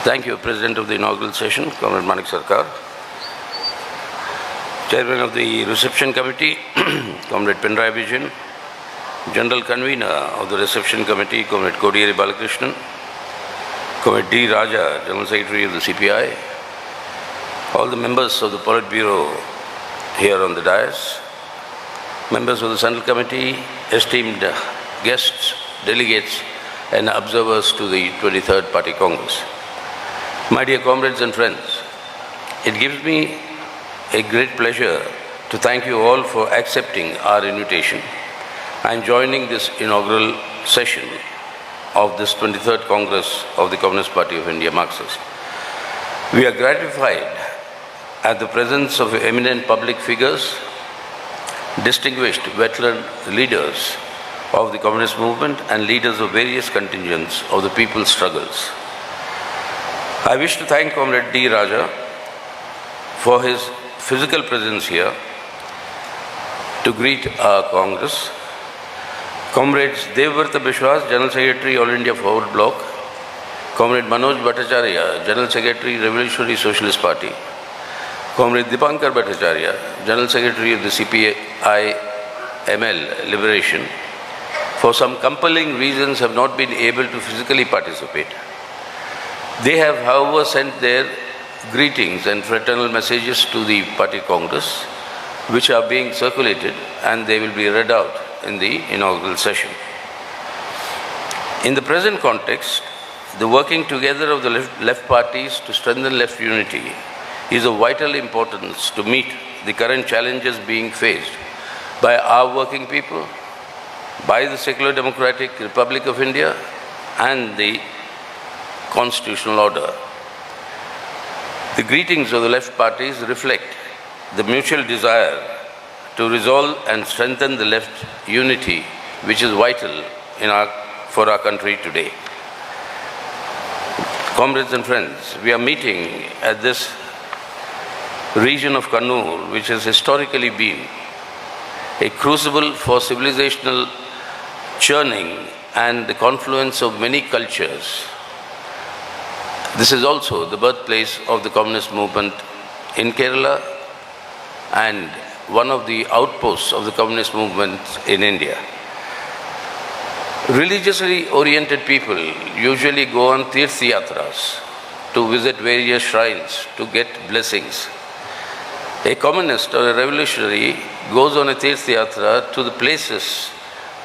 Thank you, President of the inaugural session, Comrade Manik Sarkar. Chairman of the reception committee, Comrade Pinarayi Vijayan. General Convener of the reception committee, Comrade Kodiyeri Balakrishnan. Comrade D. Raja, General Secretary of the CPI. All the members of the Politburo here on the dais. Members of the Central Committee, esteemed guests, delegates, and observers to the 23rd Party Congress. My dear comrades and friends, it gives me a great pleasure to thank you all for accepting our invitation. I am joining this inaugural session of this 23rd Congress of the Communist Party of India, Marxist. We are gratified at the presence of eminent public figures, distinguished veteran leaders of the communist movement and leaders of various contingents of the people's struggles. I wish to thank Comrade D. Raja for his physical presence here to greet our Congress. Comrades Devvrata Bishwas, General Secretary, All India Forward Bloc. Comrade Manoj Bhattacharya, General Secretary, Revolutionary Socialist Party. Comrade Dipankar Bhattacharya, General Secretary of the CPI ML Liberation, for some compelling reasons have not been able to physically participate. They have, however, sent their greetings and fraternal messages to the Party Congress, which are being circulated, and they will be read out in the inaugural session. In the present context, the working together of the left parties to strengthen left unity is of vital importance to meet the current challenges being faced by our working people, by the secular democratic Republic of India, and the constitutional order. The greetings of the left parties reflect the mutual desire to resolve and strengthen the left unity, which is vital for our country today. Comrades and friends, we are meeting at this region of Kannur, which has historically been a crucible for civilizational churning and the confluence of many cultures. This is also the birthplace of the communist movement in Kerala and one of the outposts of the communist movement in India. Religiously oriented people usually go on tirth yatras to visit various shrines to get blessings. A communist or a revolutionary goes on a tirth yatra to the places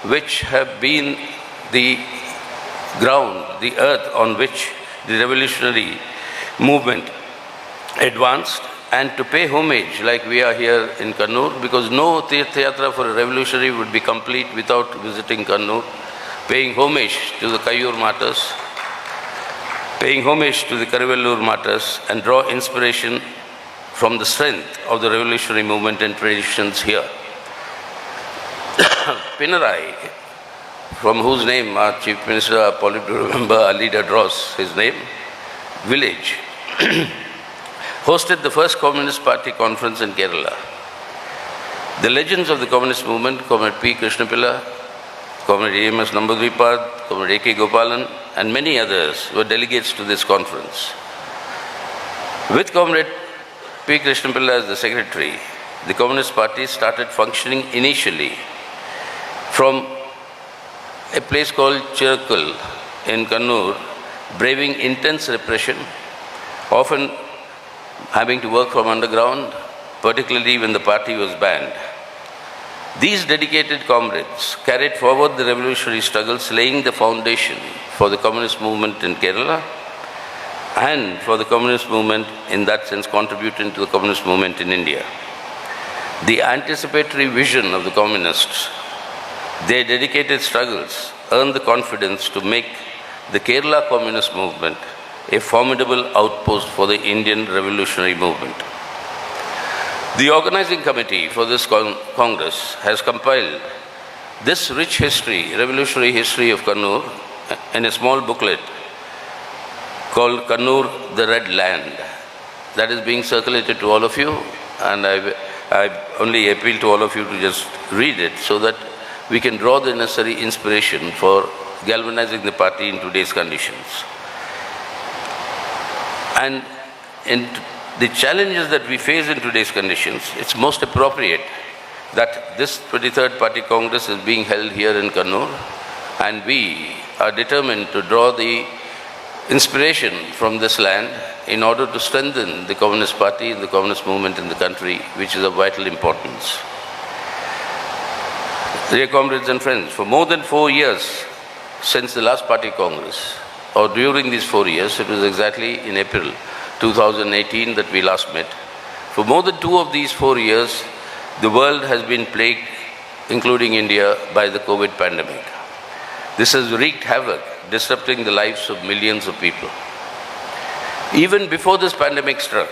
which have been the ground, the earth on which the revolutionary movement advanced, and to pay homage like we are here in Kannur, because no Tirtha Yatra for a revolutionary would be complete without visiting Kannur, paying homage to the Kayyur martyrs, paying homage to the Karivellur martyrs, and draw inspiration from the strength of the revolutionary movement and traditions here. Pinarayi, from whose name our Chief Minister, our Politburo member, our leader draws his name, village, hosted the first Communist Party conference in Kerala. The legends of the communist movement, Comrade P. Krishnapilla, Comrade A.M.S. Nambudripad, Comrade A.K. Gopalan, and many others were delegates to this conference. With Comrade P. Krishnapilla as the secretary, the Communist Party started functioning initially from a place called Chirakkal in Kannur, braving intense repression, often having to work from underground, particularly when the party was banned. These dedicated comrades carried forward the revolutionary struggles, laying the foundation for the communist movement in Kerala and for the communist movement, in that sense, contributing to the communist movement in India. The anticipatory vision of the communists, their dedicated struggles, earned the confidence to make the Kerala communist movement a formidable outpost for the Indian revolutionary movement. The organizing committee for this Congress has compiled this rich history, revolutionary history of Kannur, in a small booklet called Kannur, the Red Land. That is being circulated to all of you, and I only appeal to all of you to just read it so that we can draw the necessary inspiration for galvanizing the party in today's conditions. And in the challenges that we face in today's conditions, it's most appropriate that this 23rd Party Congress is being held here in Kannur, and we are determined to draw the inspiration from this land in order to strengthen the Communist Party and the Communist movement in the country, which is of vital importance. Dear comrades and friends, for more than 4 years since the last Party Congress, or during these 4 years, it was exactly in April 2018 that we last met. For more than 2 of these 4 years, the world has been plagued, including India, by the COVID pandemic. This has wreaked havoc, disrupting the lives of millions of people. Even before this pandemic struck,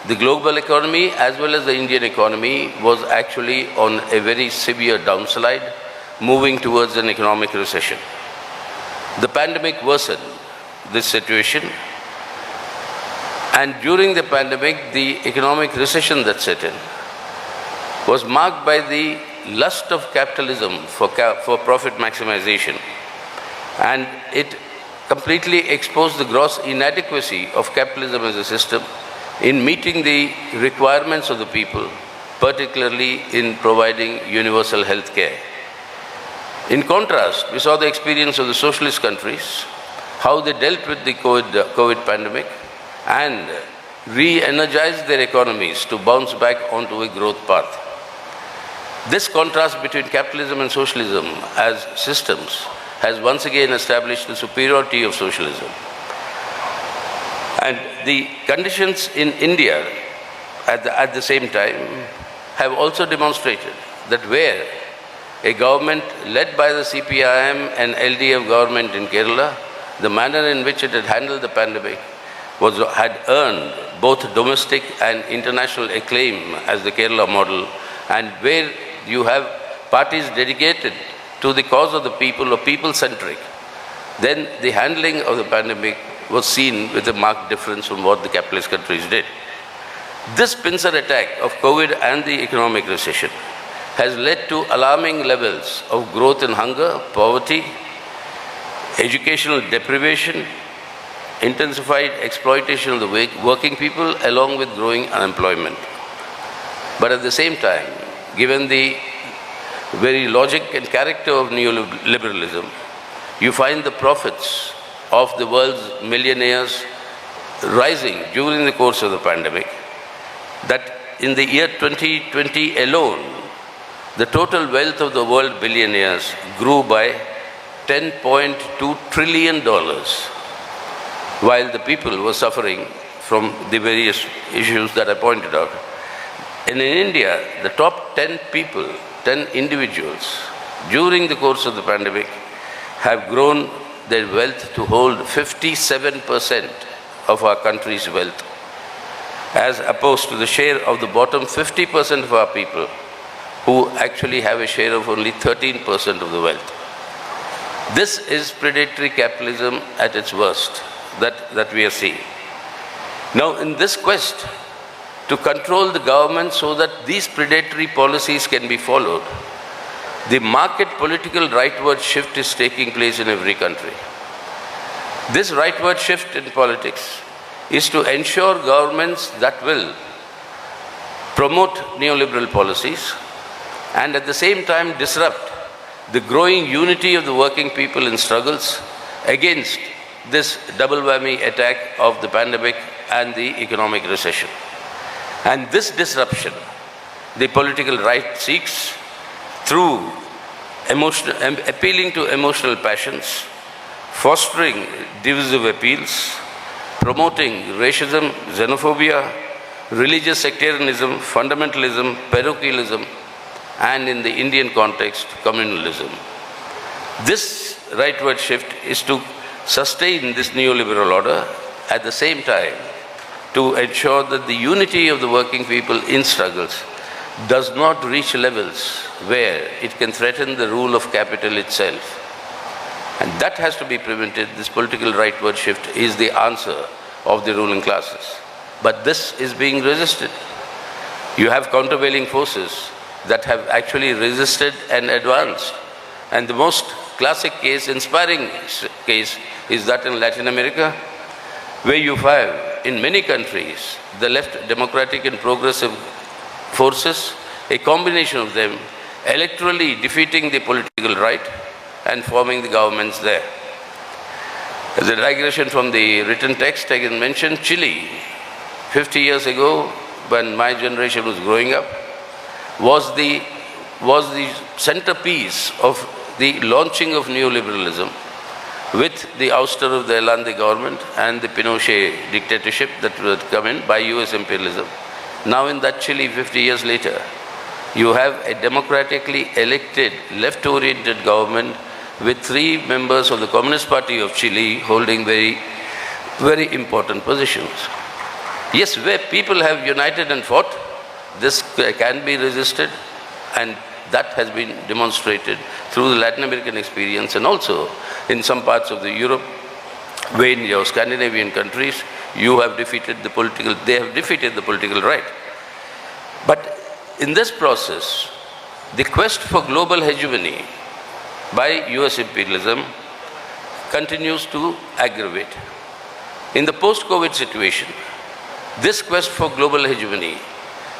the global economy as well as the Indian economy was actually on a very severe downslide, moving towards an economic recession. The pandemic worsened this situation, and during the pandemic, the economic recession that set in was marked by the lust of capitalism for profit maximization, and it completely exposed the gross inadequacy of capitalism as a system in meeting the requirements of the people, particularly in providing universal health care. In contrast, we saw the experience of the socialist countries, how they dealt with the COVID pandemic and re-energized their economies to bounce back onto a growth path. This contrast between capitalism and socialism as systems has once again established the superiority of socialism. And the conditions in India at the same time have also demonstrated that where a government led by the CPI and LDF government in Kerala, the manner in which it had handled the pandemic had earned both domestic and international acclaim as the Kerala model, and where you have parties dedicated to the cause of the people or people-centric, then the handling of the pandemic was seen with a marked difference from what the capitalist countries did. This pincer attack of COVID and the economic recession has led to alarming levels of growth in hunger, poverty, educational deprivation, intensified exploitation of the working people, along with growing unemployment. But at the same time, given the very logic and character of neoliberalism, you find the profits of the world's millionaires rising during the course of the pandemic, that in the year 2020 alone, the total wealth of the world billionaires grew by $10.2 trillion, while the people were suffering from the various issues that I pointed out. And in India, the top 10 people, 10 individuals, during the course of the pandemic, have grown their wealth to hold 57% of our country's wealth, as opposed to the share of the bottom 50% of our people, who actually have a share of only 13% of the wealth. This is predatory capitalism at its worst that we are seeing. Now, in this quest to control the government so that these predatory policies can be followed, the market political rightward shift is taking place in every country. This rightward shift in politics is to ensure governments that will promote neoliberal policies and at the same time disrupt the growing unity of the working people in struggles against this double whammy attack of the pandemic and the economic recession. And this disruption, the political right seeks through appealing to emotional passions, fostering divisive appeals, promoting racism, xenophobia, religious sectarianism, fundamentalism, parochialism, and in the Indian context, communalism. This rightward shift is to sustain this neoliberal order, at the same time to ensure that the unity of the working people in struggles does not reach levels where it can threaten the rule of capital itself. And that has to be prevented. This political rightward shift is the answer of the ruling classes. But this is being resisted. You have countervailing forces that have actually resisted and advanced. And the most classic case, inspiring case, is that in Latin America, where you have in many countries, the left democratic and progressive forces, a combination of them, electorally defeating the political right and forming the governments there. As a digression from the written text, I can mention Chile. 50 years ago, when my generation was growing up, was the centerpiece of the launching of neoliberalism with the ouster of the Allende government and the Pinochet dictatorship that would come in by US imperialism. Now in that Chile, 50 years later, you have a democratically elected, left-oriented government with 3 members of the Communist Party of Chile holding very, very important positions. Yes, where people have united and fought, this can be resisted, and that has been demonstrated through the Latin American experience and also in some parts of the Europe, where in your Scandinavian countries, you have defeated the political, they have defeated the political right. But in this process, the quest for global hegemony by US imperialism continues to aggravate. In the post-COVID situation, this quest for global hegemony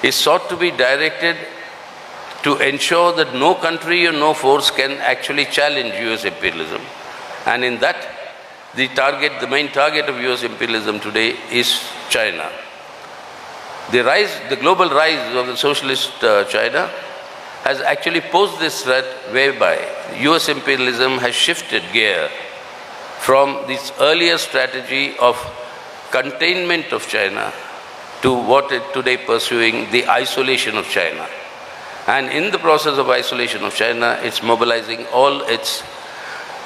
is sought to be directed to ensure that no country or no force can actually challenge US imperialism. And in that, the main target of US imperialism today is China. The global rise of the socialist China has actually posed this threat whereby US imperialism has shifted gear from this earlier strategy of containment of China to what it today pursuing, the isolation of China. And in the process of isolation of China, it's mobilizing all its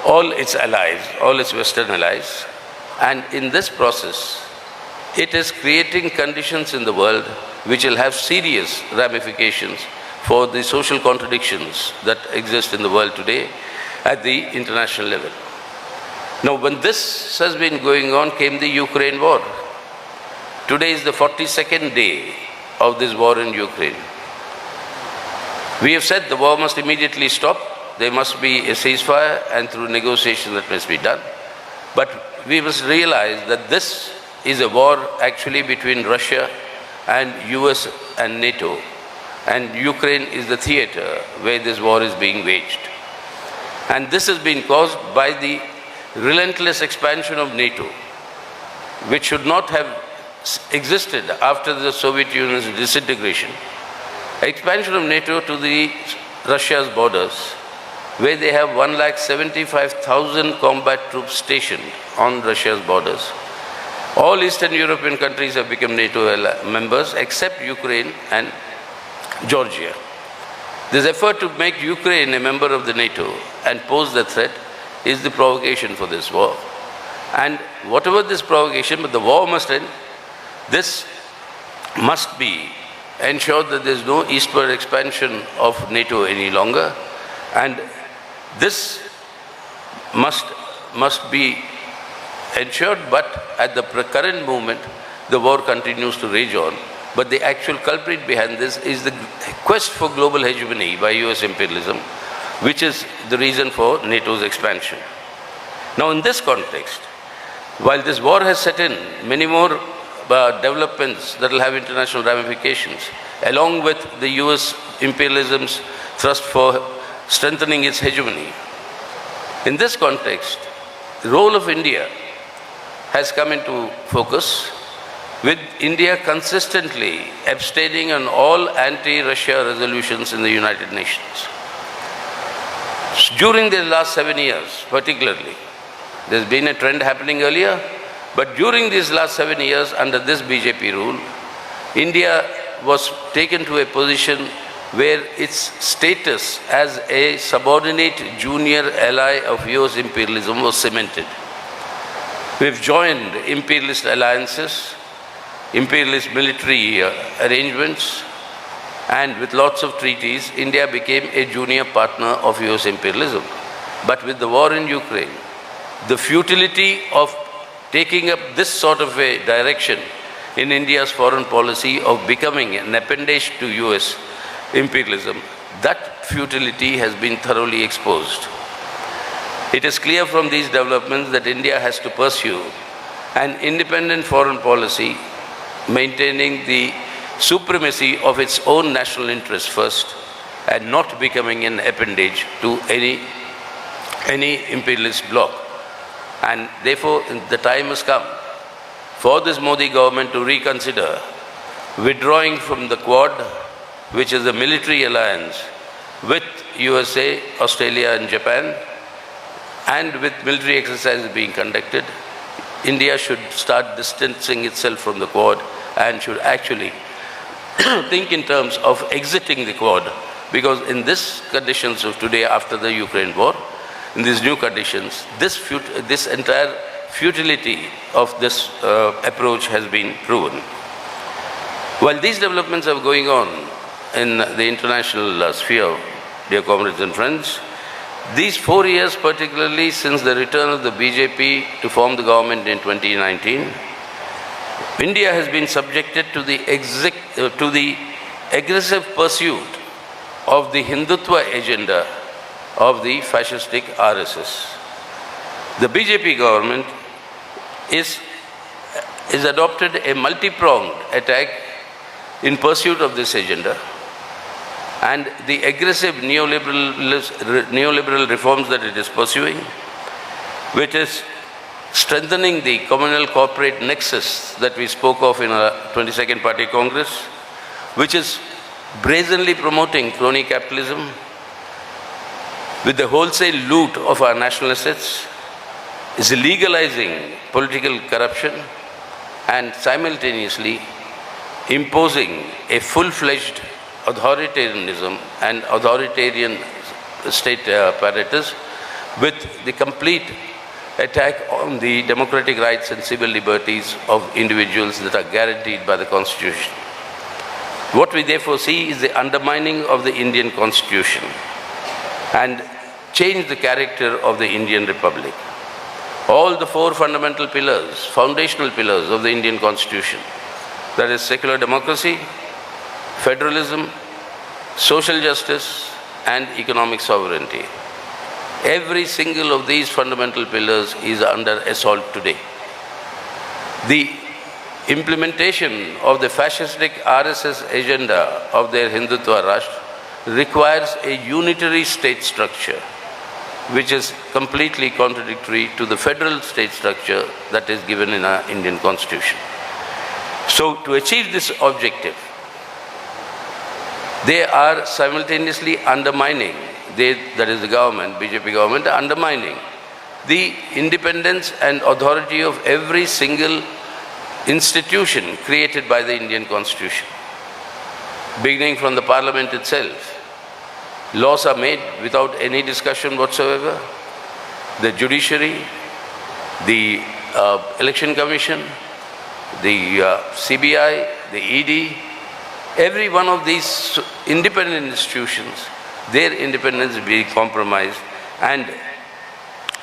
allies, all its Western allies. And in this process, it is creating conditions in the world which will have serious ramifications for the social contradictions that exist in the world today at the international level. Now, when this has been going on, came the Ukraine war. Today is the 42nd day of this war in Ukraine. We have said the war must immediately stop. There must be a ceasefire, and through negotiation that must be done. But we must realize that this is a war actually between Russia and US and NATO. And Ukraine is the theater where this war is being waged. And this has been caused by the relentless expansion of NATO, which should not have existed after the Soviet Union's disintegration. Expansion of NATO to the Russia's borders, where they have 175,000 combat troops stationed on Russia's borders. All Eastern European countries have become NATO members except Ukraine and Georgia. This effort to make Ukraine a member of the NATO and pose the threat is the provocation for this war. And whatever this provocation, but the war must end. This must be ensured that there is no eastward expansion of NATO any longer. And this must be ensured, but at the current moment, the war continues to rage on. But the actual culprit behind this is the quest for global hegemony by US imperialism, which is the reason for NATO's expansion. Now, in this context, while this war has set in, many more developments that will have international ramifications, along with the US imperialism's thrust for strengthening its hegemony. In this context, the role of India has come into focus, with India consistently abstaining on all anti-Russia resolutions in the United Nations. During the last 7 years, particularly, there's been a trend happening earlier, but during these last 7 years, under this BJP rule, India was taken to a position where its status as a subordinate junior ally of US imperialism was cemented. We've joined imperialist alliances, imperialist military arrangements, and with lots of treaties, India became a junior partner of US imperialism. But with the war in Ukraine, the futility of taking up this sort of a direction in India's foreign policy of becoming an appendage to US imperialism, that futility has been thoroughly exposed. It is clear from these developments that India has to pursue an independent foreign policy maintaining the supremacy of its own national interests first and not becoming an appendage to any imperialist bloc. And therefore, the time has come for this Modi government to reconsider withdrawing from the Quad, which is a military alliance with USA, Australia and Japan, and with military exercises being conducted. India should start distancing itself from the Quad and should actually think in terms of exiting the Quad, because in these conditions of today, after the Ukraine war, in these new conditions, this entire futility of this approach has been proven. While these developments are going on in the international sphere, dear comrades and friends, these 4 years, particularly since the return of the BJP to form the government in 2019, India has been subjected to the aggressive pursuit of the Hindutva agenda of the fascistic RSS. The BJP government is adopted a multi-pronged attack in pursuit of this agenda, and the aggressive neoliberal reforms that it is pursuing, which is strengthening the communal corporate nexus that we spoke of in our 22nd Party Congress, which is brazenly promoting crony capitalism with the wholesale loot of our national assets, is legalizing political corruption and simultaneously imposing a full-fledged authoritarianism and authoritarian state apparatus with the complete attack on the democratic rights and civil liberties of individuals that are guaranteed by the Constitution. What we therefore see is the undermining of the Indian Constitution and change the character of the Indian Republic. All the 4 fundamental pillars, foundational pillars of the Indian Constitution, that is secular democracy, federalism, social justice, and economic sovereignty. Every single of these fundamental pillars is under assault today. The implementation of the fascistic RSS agenda of their Hindutva Rashtra requires a unitary state structure, which is completely contradictory to the federal state structure that is given in our Indian Constitution. So, to achieve this objective, they are simultaneously undermining, that is the government, BJP government, undermining the independence and authority of every single institution created by the Indian Constitution. Beginning from the Parliament itself, laws are made without any discussion whatsoever. The judiciary, the election commission, the CPI, the ED, every one of these independent institutions, their independence will be compromised, and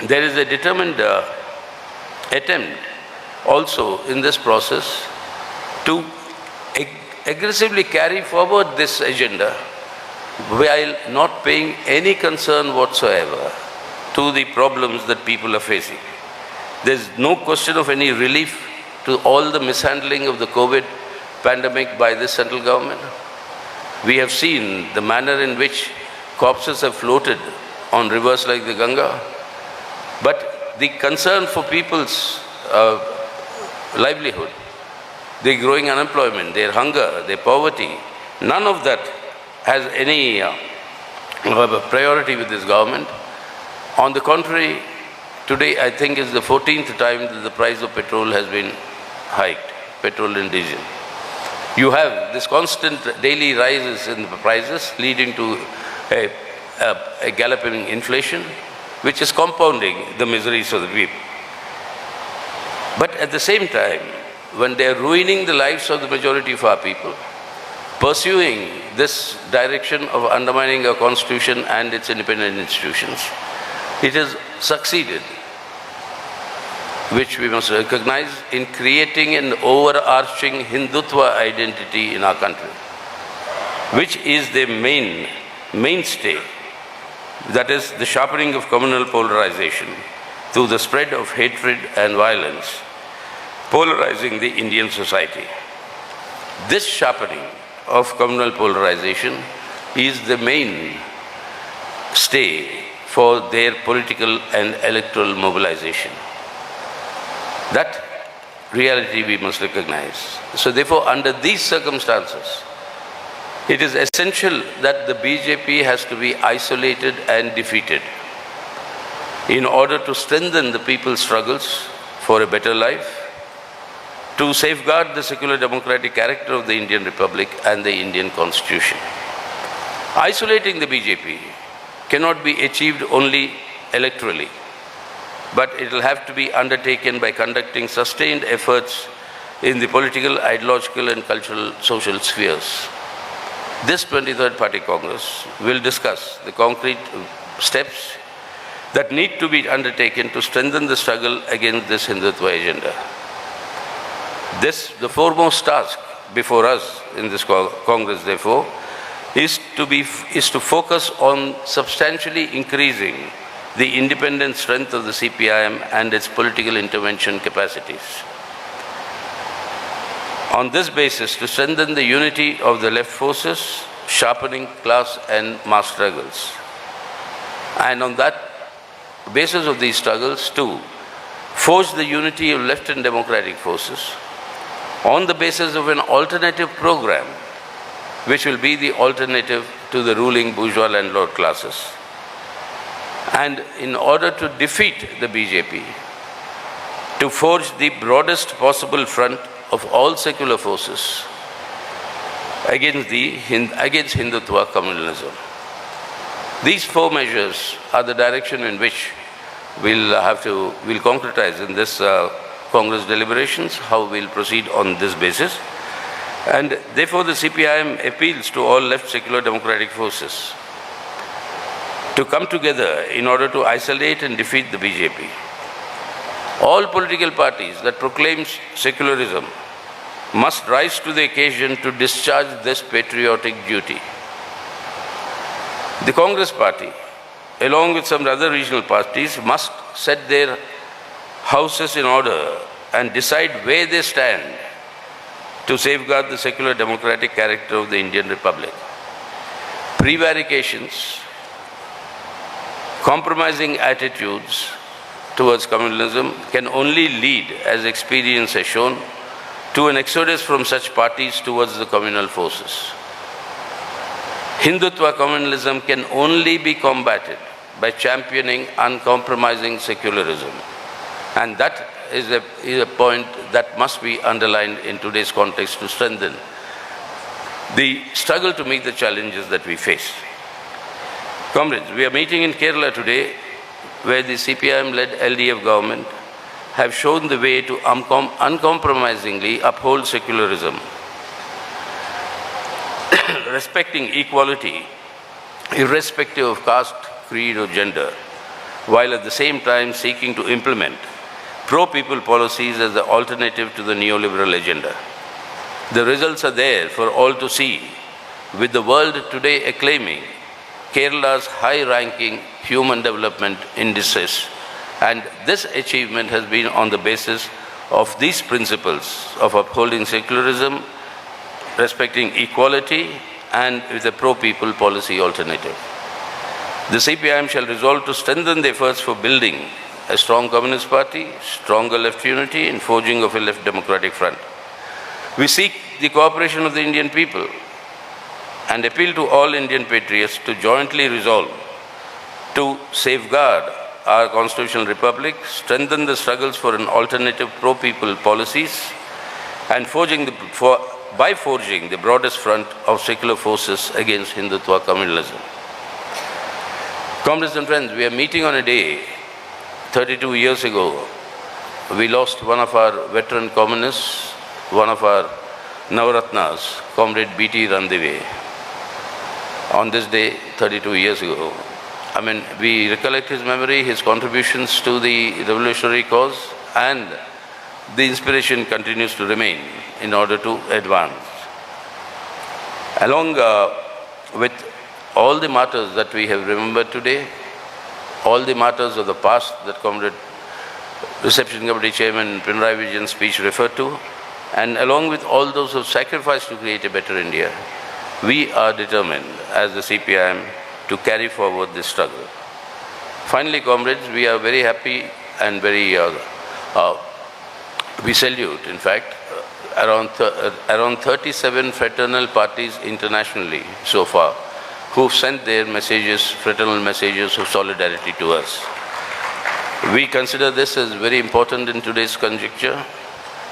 there is a determined attempt also in this process to aggressively carry forward this agenda while not paying any concern whatsoever to the problems that people are facing. There is no question of any relief to all the mishandling of the COVID pandemic by this central government. We have seen the manner in which corpses have floated on rivers like the Ganga, but the concern for people's livelihood, their growing unemployment, their hunger, their poverty, none of that has any priority with this government. On the contrary, today I think is the 14th time that the price of petrol has been hiked, petrol and diesel. You have this constant daily rises in the prices leading to a galloping inflation, which is compounding the miseries of the people. But at the same time, when they are ruining the lives of the majority of our people, pursuing this direction of undermining our Constitution and its independent institutions, it has succeeded, which we must recognize, in creating an overarching Hindutva identity in our country, which is the mainstay, that is the sharpening of communal polarization through the spread of hatred and violence. polarizing the Indian society. This sharpening of communal polarization is the main stay for their political and electoral mobilization. That reality we must recognize. So therefore, under these circumstances, it is essential that the BJP has to be isolated and defeated in order to strengthen the people's struggles for a better life, to safeguard the secular democratic character of the Indian Republic and the Indian Constitution. Isolating the BJP cannot be achieved only electorally, but it will have to be undertaken by conducting sustained efforts in the political, ideological and cultural social spheres. This 23rd Party Congress will discuss the concrete steps that need to be undertaken to strengthen the struggle against this Hindutva agenda. The foremost task before us in this Congress, therefore, is to focus on substantially increasing the independent strength of the CPIM and its political intervention capacities. On this basis, to strengthen the unity of the left forces, sharpening class and mass struggles. And on that basis of these struggles, to forge the unity of left and democratic forces on the basis of an alternative program, which will be the alternative to the ruling bourgeois landlord classes. And in order to defeat the BJP, to forge the broadest possible front of all secular forces against Hindutva communalism. These four measures are the direction in which we'll concretize in this Congress deliberations, how we'll proceed on this basis. And therefore the CPIM appeals to all left secular democratic forces to come together in order to isolate and defeat the BJP. All political parties that proclaim secularism must rise to the occasion to discharge this patriotic duty. The Congress party, along with some other regional parties, must set their houses in order and decide where they stand to safeguard the secular democratic character of the Indian Republic. Prevarications, compromising attitudes towards communalism can only lead, as experience has shown, to an exodus from such parties towards the communal forces. Hindutva communalism can only be combated by championing uncompromising secularism. And that is a point that must be underlined in today's context to strengthen the struggle to meet the challenges that we face. Comrades, we are meeting in Kerala today, where the CPIM-led LDF government have shown the way to uncompromisingly uphold secularism, respecting equality, irrespective of caste, creed or gender, while at the same time seeking to implement pro-people policies as the alternative to the neoliberal agenda. The results are there for all to see, with the world today acclaiming Kerala's high-ranking human development indices, and this achievement has been on the basis of these principles of upholding secularism, respecting equality, and with a pro-people policy alternative. The CPIM shall resolve to strengthen the efforts for building a strong Communist Party, stronger left unity, and forging of a left democratic front. We seek the cooperation of the Indian people and appeal to all Indian patriots to jointly resolve to safeguard our constitutional republic, strengthen the struggles for an alternative pro-people policies, and by forging the broadest front of secular forces against Hindutva communalism. Comrades and friends, we are meeting on a day 32 years ago. We lost one of our veteran communists, one of our Navaratnas, Comrade B.T. Randive. On this day, 32 years ago, we recollect his memory, his contributions to the revolutionary cause, and the inspiration continues to remain in order to advance. Along with all the martyrs that we have remembered today, all the martyrs of the past that Comrade Reception Committee Chairman Pinarayi Vijayan's speech referred to, and along with all those who have sacrificed to create a better India, we are determined as the CPIM to carry forward this struggle. Finally, comrades, we are very happy and we salute, in fact, around 37 fraternal parties internationally so far who've sent their messages, fraternal messages of solidarity to us. We consider this as very important in today's conjuncture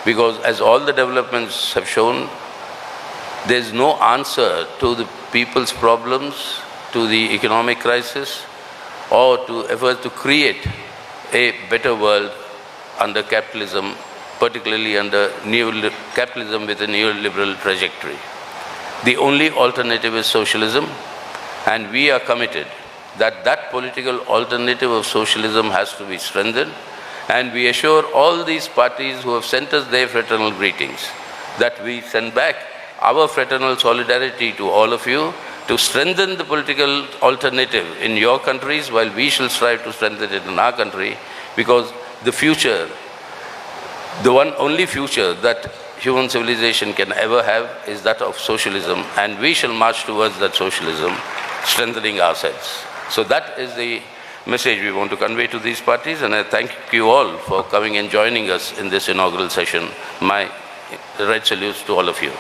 because, as all the developments have shown, there is no answer to the people's problems, to the economic crisis, or to effort to create a better world under capitalism, particularly under capitalism with a neoliberal trajectory. The only alternative is socialism, and we are committed that that political alternative of socialism has to be strengthened, and we assure all these parties who have sent us their fraternal greetings that we send back our fraternal solidarity to all of you to strengthen the political alternative in your countries while we shall strive to strengthen it in our country, because the future, the one only future that human civilization can ever have is that of socialism, and we shall march towards that socialism, strengthening ourselves. So that is the message we want to convey to these parties, and I thank you all for coming and joining us in this inaugural session. My right salutes to all of you.